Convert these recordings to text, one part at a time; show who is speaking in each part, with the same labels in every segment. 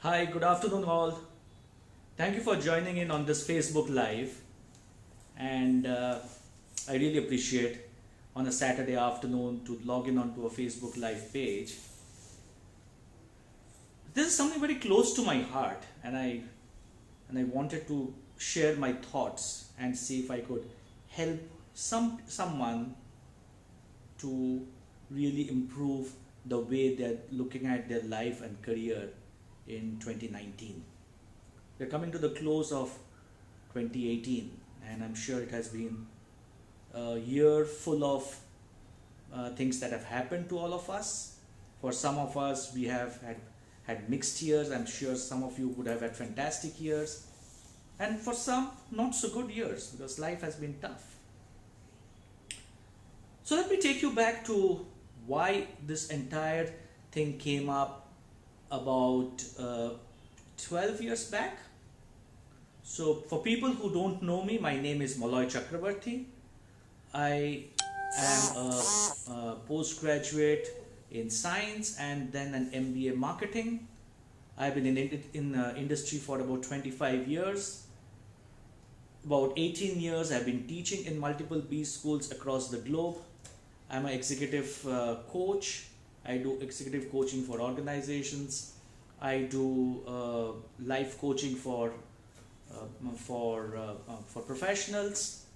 Speaker 1: Hi, good afternoon, all. Thank you for joining in on this Facebook Live, and I really appreciate on a Saturday afternoon to log in onto a Facebook Live page. This is something very close to my heart, and I wanted to share my thoughts and see if I could help someone to really improve the way they're looking at their life and career in 2019. We're coming to the close of 2018, and I'm sure it has been a year full of things that have happened to all of us. For some of us, we have had mixed years. I'm sure some of you would have had fantastic years, and for some, not so good years because life has been tough. So let me take you back to why this entire thing came up about 12 years back. So for people who don't know me, my name is Maloy Chakrabarti. I am a postgraduate in science and then an MBA marketing. I've been in industry for about 25 years. About 18 years I've been teaching in multiple B schools across the globe. I'm an executive coach. I do executive coaching for organizations. I do life coaching for professionals.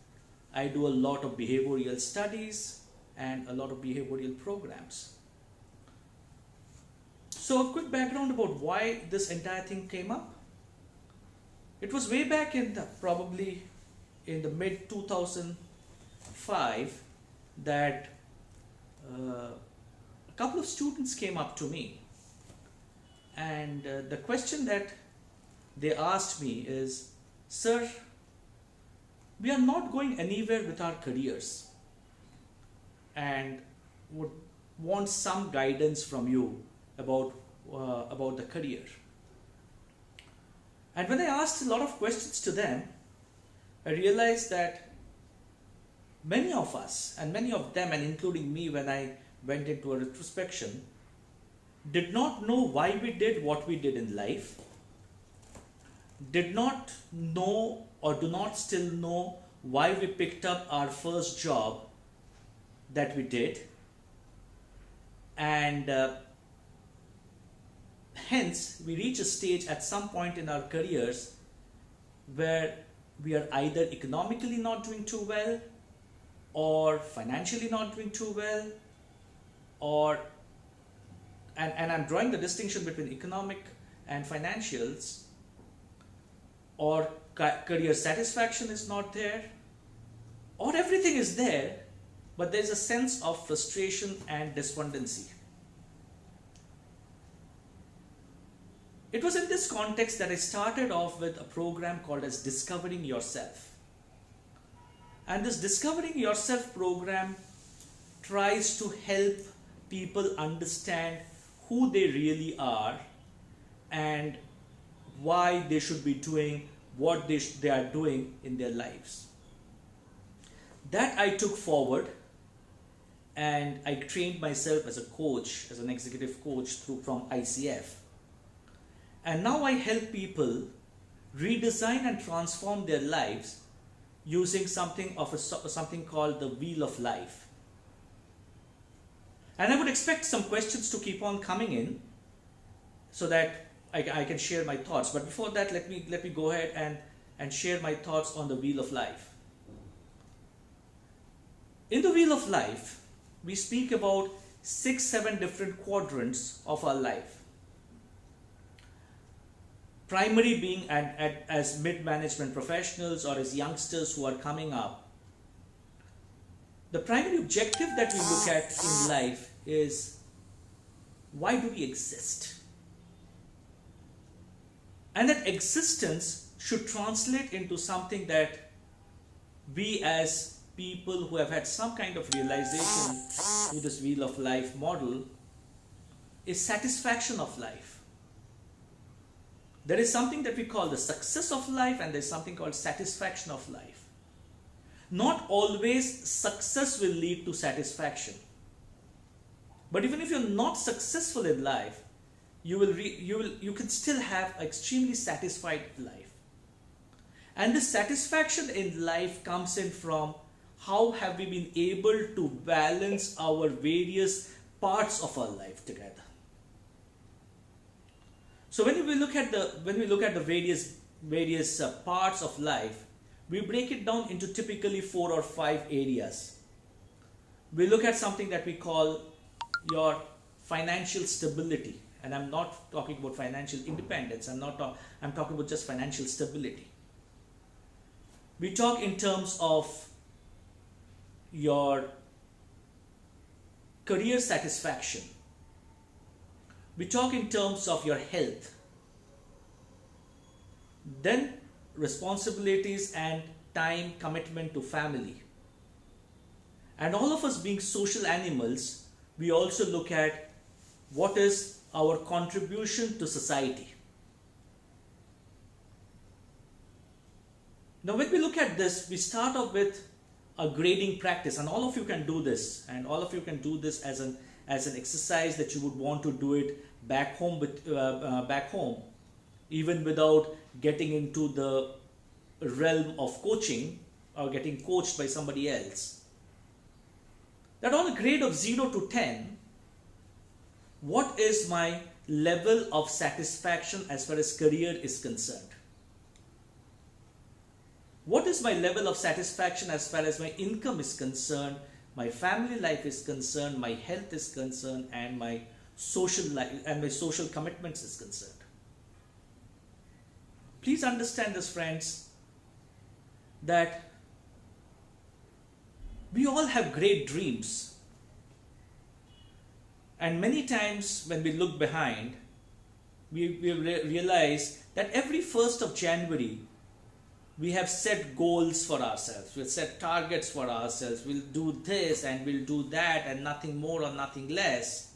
Speaker 1: I do a lot of behavioral studies and a lot of behavioral programs. So a quick background about why this entire thing came up. It was way back in probably in the mid 2005 that a couple of students came up to me, and the question that they asked me is, "Sir, we are not going anywhere with our careers and would want some guidance from you about the career." And when I asked a lot of questions to them, I realized that many of us, and many of them, and including me when I went into a retrospection, did not know why we did what we did in life, did not know or do not still know why we picked up our first job that we did, and hence we reach a stage at some point in our careers where we are either economically not doing too well, or financially not doing too well, or and I'm drawing the distinction between economic and financials, or career satisfaction is not there, or everything is there, but there's a sense of frustration and despondency. It was in this context that I started off with a program called as Discovering Yourself. And this Discovering Yourself program tries to help people understand who they really are and why they should be doing what they are doing in their lives. That I took forward, and I trained myself as a coach, as an executive coach from ICF. And now I help people redesign and transform their lives using something called the Wheel of Life. And I would expect some questions to keep on coming in so that I can share my thoughts. But before that, let me go ahead and share my thoughts on the Wheel of Life. In the Wheel of Life, we speak about 6-7 different quadrants of our life. Primary being as mid-management professionals or as youngsters who are coming up. The primary objective that we look at in life is, why do we exist? And that existence should translate into something that we as people who have had some kind of realization through this Wheel of Life model is satisfaction of life. There is something that we call the success of life, and there is something called satisfaction of life. Not always success will lead to satisfaction. But even if you're not successful in life, you can still have an extremely satisfied life. And this satisfaction in life comes in from how have we been able to balance our various parts of our life together. So when we look at the various parts of life, we break it down into typically 4 or 5 areas. We look at something that we call your financial stability, and I'm not talking about financial independence. I'm talking about just financial stability. We talk in terms of your career satisfaction. We talk in terms of your health. Then responsibilities and time commitment to family. And all of us being social animals, we also look at what is our contribution to society. Now when we look at this, we start off with a grading practice, and all of you can do this, and all of you can do this as an exercise that you would want to do it back home, even without getting into the realm of coaching or getting coached by somebody else. That on a grade of 0 to 10, what is my level of satisfaction as far as career is concerned? What is my level of satisfaction as far as my income is concerned, my family life is concerned, my health is concerned, and my social life and my social commitments is concerned? Please understand this, friends, that we all have great dreams. And many times when we look behind, we realize that every 1st of January, we have set goals for ourselves. We've set targets for ourselves. We'll do this and we'll do that and nothing more or nothing less.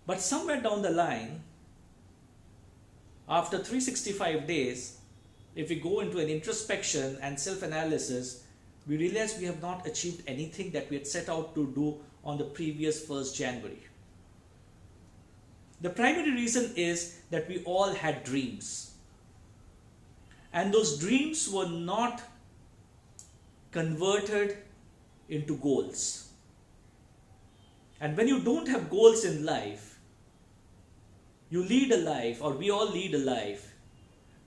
Speaker 1: But somewhere down the line, after 365 days, if we go into an introspection and self-analysis, we realize we have not achieved anything that we had set out to do on the previous 1st January. The primary reason is that we all had dreams. And those dreams were not converted into goals. And when you don't have goals in life, you lead a life, or we all lead a life,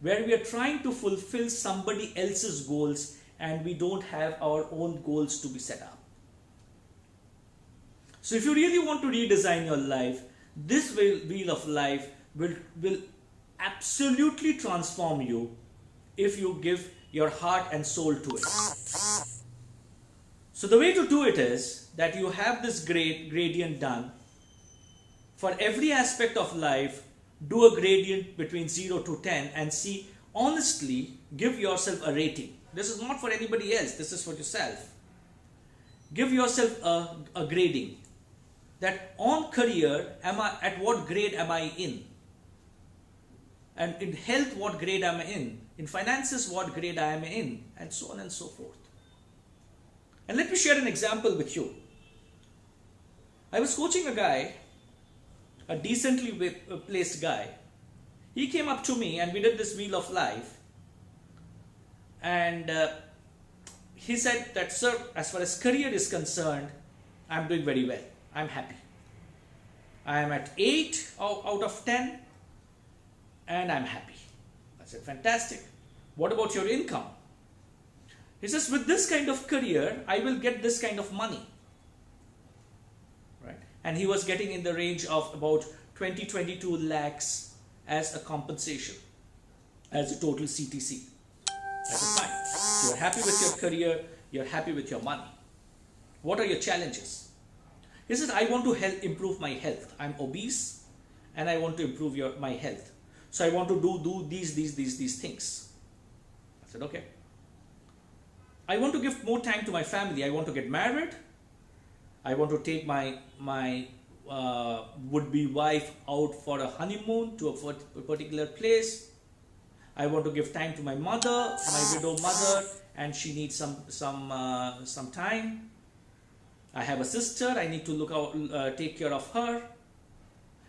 Speaker 1: where we are trying to fulfill somebody else's goals and we don't have our own goals to be set up. So if you really want to redesign your life, this wheel of life will absolutely transform you if you give your heart and soul to it. So the way to do it is that you have this gradient done. For every aspect of life, do a gradient between 0 to 10 and see, honestly, give yourself a rating. This is not for anybody else, this is for yourself. Give yourself a grading. That on career, at what grade am I in? And in health, what grade am I in? In finances, what grade I am in? And so on and so forth. And let me share an example with you. I was coaching a guy, a decently placed guy. He came up to me and we did this wheel of life. And he said that, sir, as far as career is concerned, I'm doing very well. I'm happy. I am at 8 out of 10 and I'm happy. I said, fantastic. What about your income? He says, with this kind of career, I will get this kind of money. Right? And he was getting in the range of about 22 lakhs as a compensation, as a total CTC. I said, fine. You're happy with your career, you're happy with your money. What are your challenges? He said, I want to improve my health. I'm obese and I want to improve my health. So I want to do these things. I said, okay. I want to give more time to my family. I want to get married. I want to take my would-be wife out for a honeymoon to a particular place. I want to give time to my mother, my widow mother, and she needs some time. I have a sister. I need to take care of her.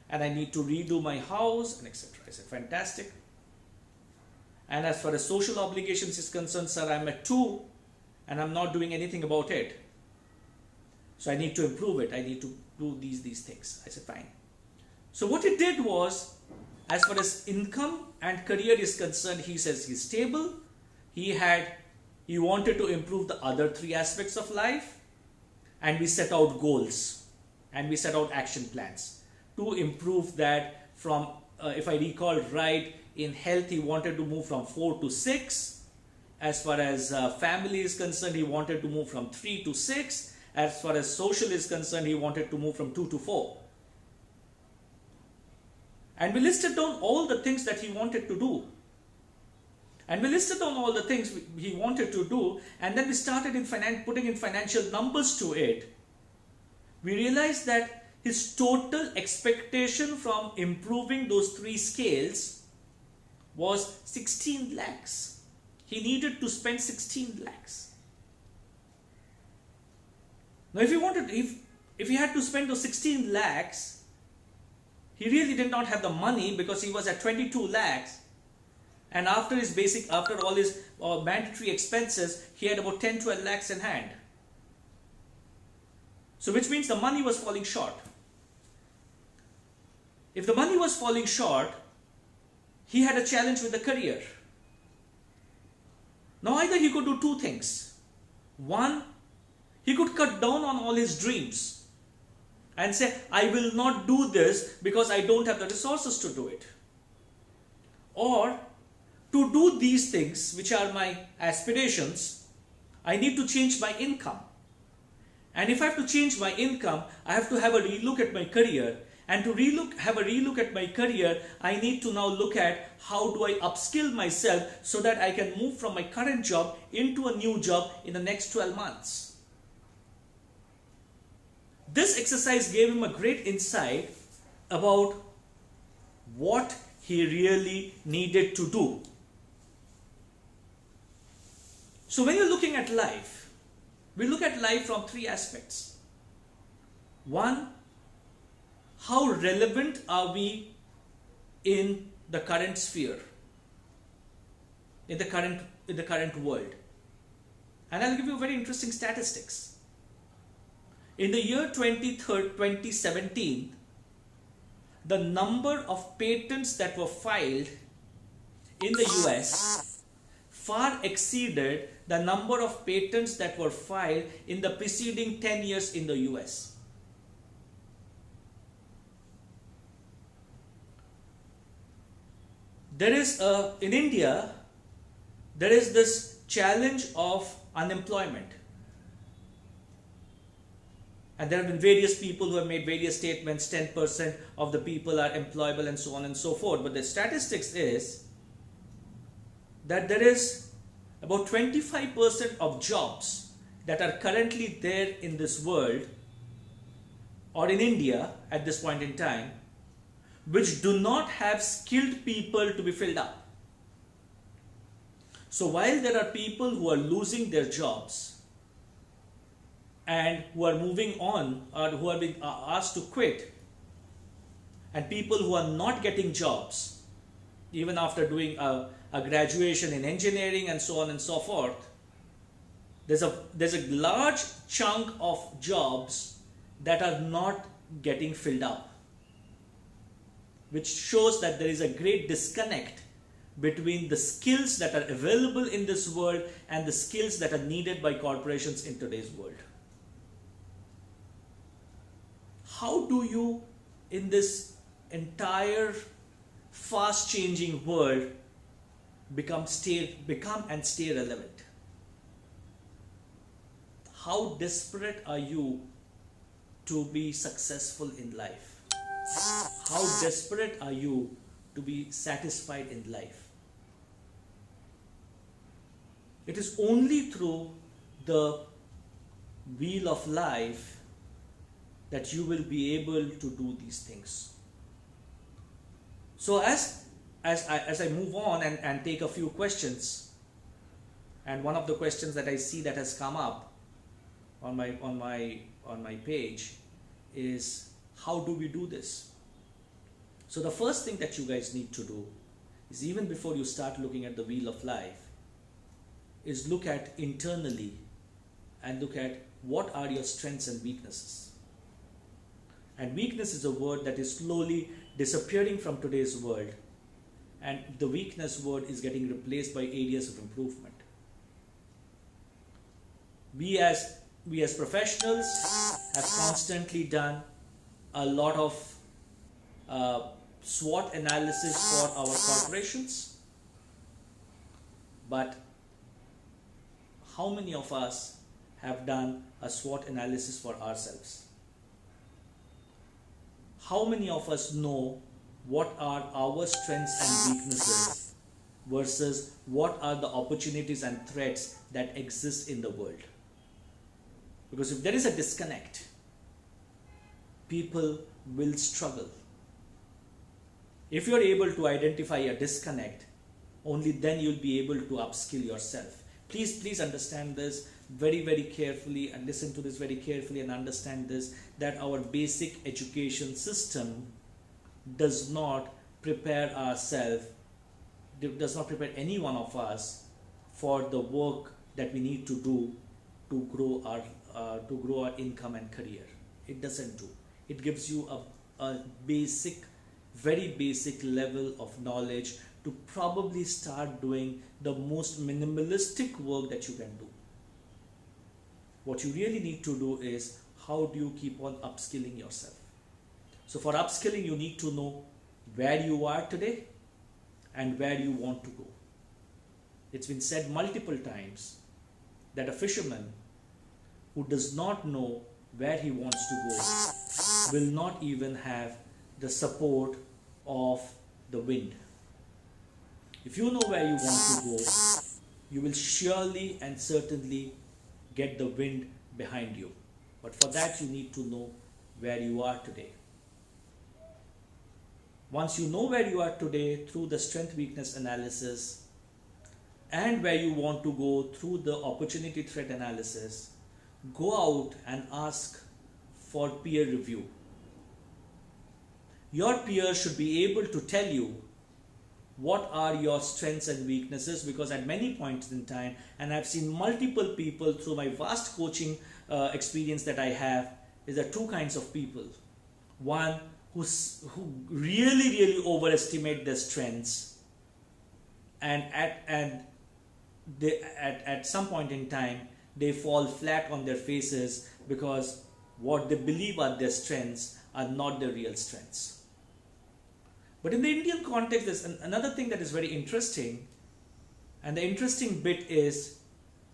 Speaker 1: and I need to redo my house and etc. I said, fantastic. And as far as social obligations is concerned, sir, I'm at 2 and I'm not doing anything about it. So I need to improve it. I need to do these things. I said, fine. So what he did was, as far as income and career is concerned, he says he's stable. He wanted to improve the other 3 aspects of life, and we set out goals and we set out action plans to improve that from, if I recall right, in health he wanted to move from 4 to 6. As far as family is concerned, he wanted to move from 3 to 6. As far as social is concerned, he wanted to move from 2 to 4. And we listed down all the things that he wanted to do. And we listed down all the things he wanted to do, and then we started putting in financial numbers to it. We realized that his total expectation from improving those 3 scales was 16 lakhs. He needed to spend 16 lakhs. Now if he had to spend those 16 lakhs, he really did not have the money because he was at 22 lakhs. And after all his mandatory expenses, he had about 10-12 lakhs in hand. So which means the money was falling short. If the money was falling short, he had a challenge with the career. Now either he could do 2 things. One, he could cut down on all his dreams and say, I will not do this because I don't have the resources to do it. Or, to do these things, which are my aspirations, I need to change my income. And if I have to change my income, I have to have a relook at my career. And to have a relook at my career, I need to now look at how do I upskill myself so that I can move from my current job into a new job in the next 12 months. This exercise gave him a great insight about what he really needed to do. So when you're looking at life, we look at life from 3 aspects. One, how relevant are we in the current sphere, in the current world? And I'll give you very interesting statistics. In the year 2017, the number of patents that were filed in the US far exceeded the number of patents that were filed in the preceding 10 years in the US. There is in India, there is this challenge of unemployment. And there have been various people who have made various statements, 10% of the people are employable and so on and so forth. But the statistics is that there is about 25% of jobs that are currently there in this world or in India at this point in time, which do not have skilled people to be filled up. So while there are people who are losing their jobs and who are moving on or who are being asked to quit, and people who are not getting jobs even after doing a graduation in engineering and so on and so forth, there's a large chunk of jobs that are not getting filled up, which shows that there is a great disconnect between the skills that are available in this world and the skills that are needed by corporations in today's world. How do you, in this entire fast changing world, become and stay relevant? How desperate are you to be successful in life? How desperate are you to be satisfied in life? It is only through the wheel of life that you will be able to do these things. So as I move on and take a few questions, and one of the questions that I see that has come up on my page is, how do we do this? So the first thing that you guys need to do is, even before you start looking at the wheel of life, is look at internally and look at what are your strengths and weaknesses. And weakness is a word that is slowly disappearing from today's world, and the weakness word is getting replaced by areas of improvement. We as professionals have constantly done a lot of SWOT analysis for our corporations, but how many of us have done a SWOT analysis for ourselves? How many of us know what are our strengths and weaknesses versus what are the opportunities and threats that exist in the world? Because if there is a disconnect, people will struggle. If you are able to identify a disconnect, only then you'll be able to upskill yourself. Please understand this very, very carefully, and listen to this very carefully and understand this, that our basic education system does not prepare ourselves, does not prepare any one of us for the work that we need to do to grow our income and career. It doesn't do. It gives you a basic, very basic level of knowledge to probably start doing the most minimalistic work that you can do. What you really need to do is, how do you keep on upskilling yourself? So for upskilling, you need to know where you are today and where you want to go. It's been said multiple times that a fisherman who does not know where he wants to go will not even have the support of the wind. If you know where you want to go, you will surely and certainly get the wind behind you. But for that, you need to know where you are today. Once you know where you are today through the strength weakness analysis, and where you want to go through the opportunity threat analysis, go out and ask for peer review. Your peers should be able to tell you what are your strengths and weaknesses, because at many points in time, and I've seen multiple people through my vast coaching experience that I have, is there are two kinds of people. One who really overestimate their strengths, and at some point in time they fall flat on their faces because what they believe are their strengths are not their real strengths. But in the Indian context, there's another thing that is very interesting, and the interesting bit is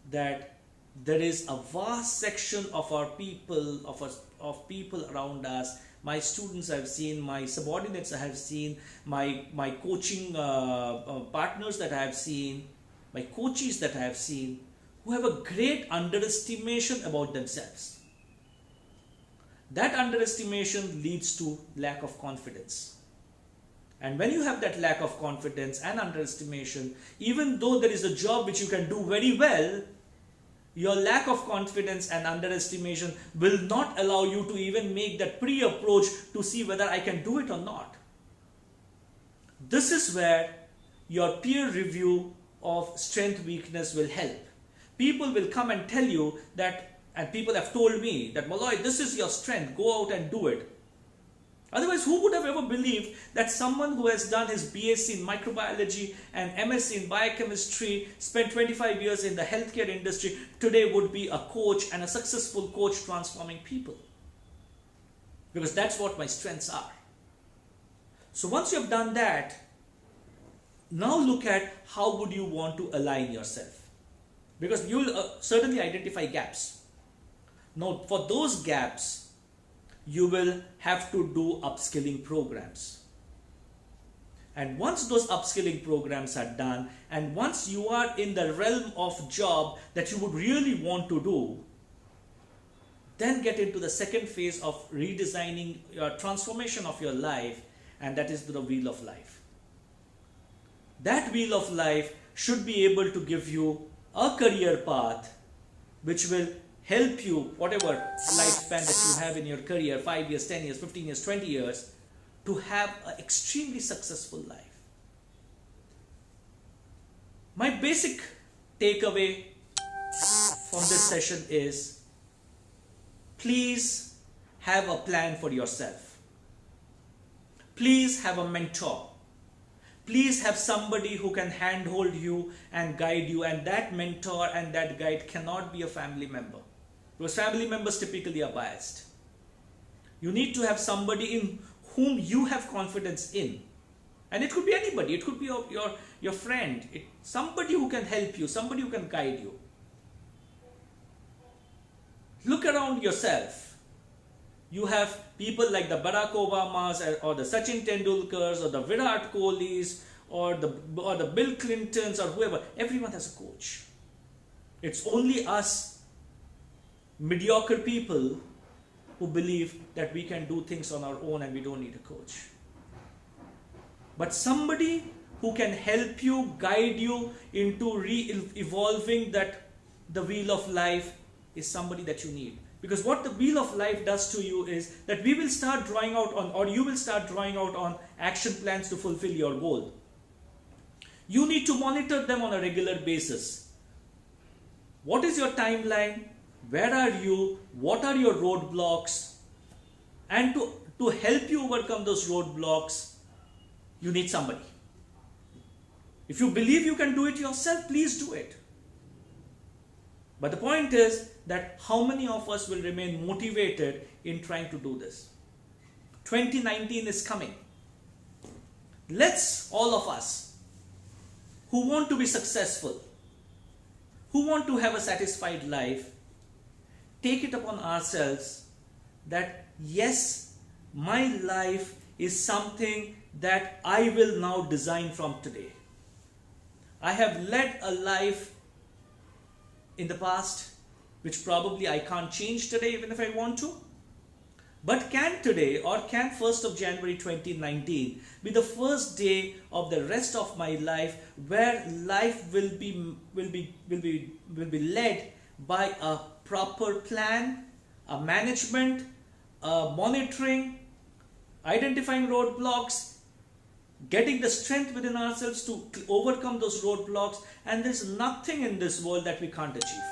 Speaker 1: that there is a vast section of our people, of people around us, my students I've seen, my subordinates I have seen, my coaching partners that I have seen, my coaches that I have seen, who have a great underestimation about themselves. That underestimation leads to lack of confidence. And when you have that lack of confidence and underestimation, even though there is a job which you can do very well, your lack of confidence and underestimation will not allow you to even make that pre-approach to see whether I can do it or not. This is where your peer review of strength weakness will help. People will come and tell you that, and people have told me that, Maloy, this is your strength, go out and do it. Otherwise, who would have ever believed that someone who has done his BSc in microbiology and MSc in biochemistry, spent 25 years in the healthcare industry, today would be a coach, and a successful coach transforming people? Because that's what my strengths are. So once you have done that, now look at how would you want to align yourself. Because you will certainly identify gaps. Now, for those gaps, you will have to do upskilling programs. And once those upskilling programs are done, and once you are in the realm of job that you would really want to do, then get into the second phase of redesigning your transformation of your life, and that is the wheel of life. That wheel of life should be able to give you a career path which will help you, whatever lifespan that you have in your career, 5 years, 10 years, 15 years, 20 years, to have an extremely successful life. My basic takeaway from this session is, please have a plan for yourself. Please have a mentor. Please have somebody who can handhold you and guide you, and that mentor and that guide cannot be a family member, because family members typically are biased. You need to have somebody in whom you have confidence in, and it could be anybody. It could be your friend, somebody who can help you, somebody who can guide you. Look around yourself. You have people like the Barack Obamas or the Sachin Tendulkars or the Virat Kohlis or the Bill Clintons or whoever. Everyone has a coach. It's only us mediocre people who believe that we can do things on our own and we don't need a coach. But somebody who can help you, guide you into evolving the wheel of life is somebody that you need. Because what the wheel of life does to you is that we will start drawing out on, or you will start drawing out on action plans to fulfill your goal. You need to monitor them on a regular basis. What is your timeline? Where are you? What are your roadblocks? And to help you overcome those roadblocks, you need somebody. If you believe you can do it yourself, please do it. But the point is that how many of us will remain motivated in trying to do this? 2019 is coming. Let's, all of us who want to be successful, who want to have a satisfied life, take it upon ourselves that yes, my life is something that I will now design from today. I have led a life in the past which probably I can't change today even if I want to. But can today, or can 1st of January 2019 be the first day of the rest of my life where life will be led by a proper plan, a management, a monitoring, identifying roadblocks, getting the strength within ourselves to overcome those roadblocks, and there's nothing in this world that we can't achieve.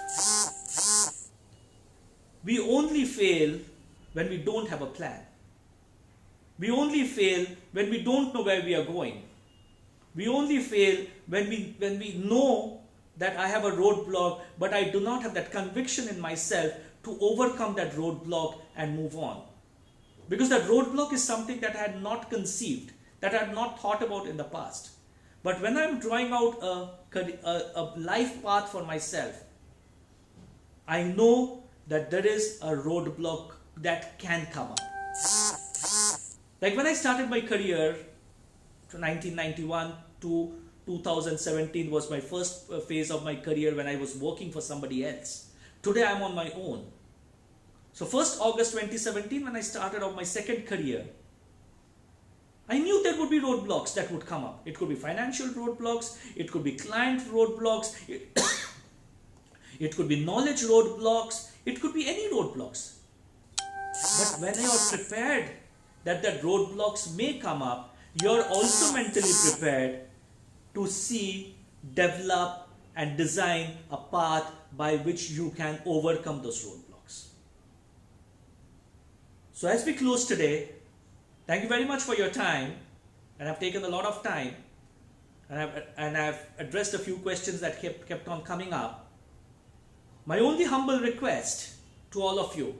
Speaker 1: We only fail when we don't have a plan. We only fail when we don't know where we are going. We only fail when we know that I have a roadblock, but I do not have that conviction in myself to overcome that roadblock and move on. Because that roadblock is something that I had not conceived, that I had not thought about in the past. But when I'm drawing out a life path for myself, I know that there is a roadblock that can come up. Like when I started my career, from 1991 to 2017 was my first phase of my career when I was working for somebody else. Today I'm on my own. So 1st August 2017, when I started off my second career, I knew there would be roadblocks that would come up. It could be financial roadblocks, it could be client roadblocks, it could be knowledge roadblocks, it could be any roadblocks. But when you are prepared that roadblocks may come up, you're also mentally prepared to see, develop and design a path by which you can overcome those roadblocks. So as we close today, thank you very much for your time, and I've taken a lot of time, and I've addressed a few questions that kept on coming up. My only humble request to all of you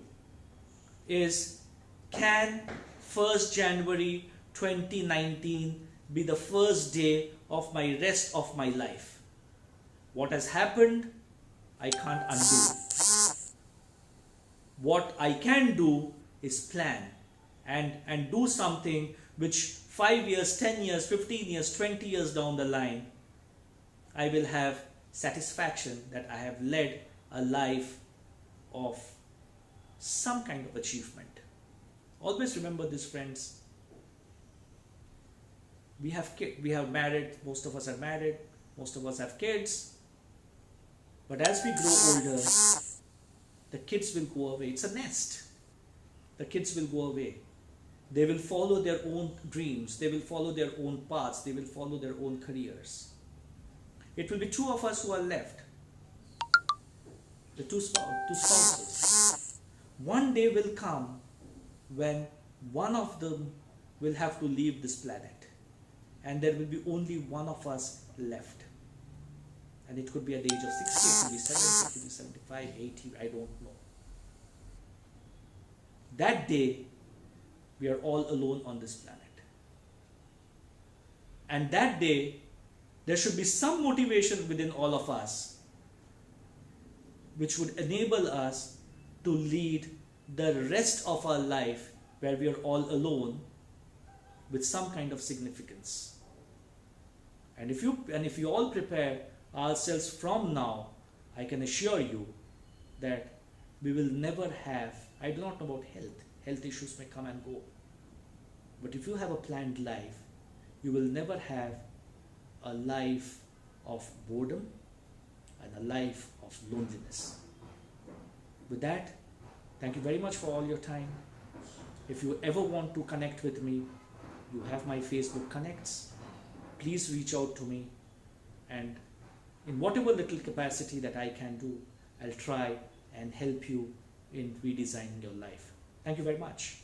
Speaker 1: is, can 1st January 2019 be the first day of my rest of my life? What has happened, I can't undo. What I can do is plan and do something which 5 years, 10 years, 15 years, 20 years down the line, I will have satisfaction that I have led a life of some kind of achievement. Always remember this, friends. We have married, most of us are married, most of us have kids. But as we grow older, the kids will go away. It's a nest. The kids will go away. They will follow their own dreams, they will follow their own paths, they will follow their own careers. It will be two of us who are left, the two spouses. One day will come when one of them will have to leave this planet, and there will be only one of us left. And it could be at the age of 60, it could be 70, it could be 75, 80, I don't know. That day, we are all alone on this planet. And that day, there should be some motivation within all of us which would enable us to lead the rest of our life where we are all alone with some kind of significance. And if you all prepare ourselves from now, I can assure you that we will never have, I do not know about health issues may come and go, but if you have a planned life, you will never have a life of boredom and a life of loneliness. With that, thank you very much for all your time. If you ever want to connect with me, you have my Facebook connects. Please reach out to me, and in whatever little capacity that I can do, I'll try and help you in redesigning your life. Thank you very much.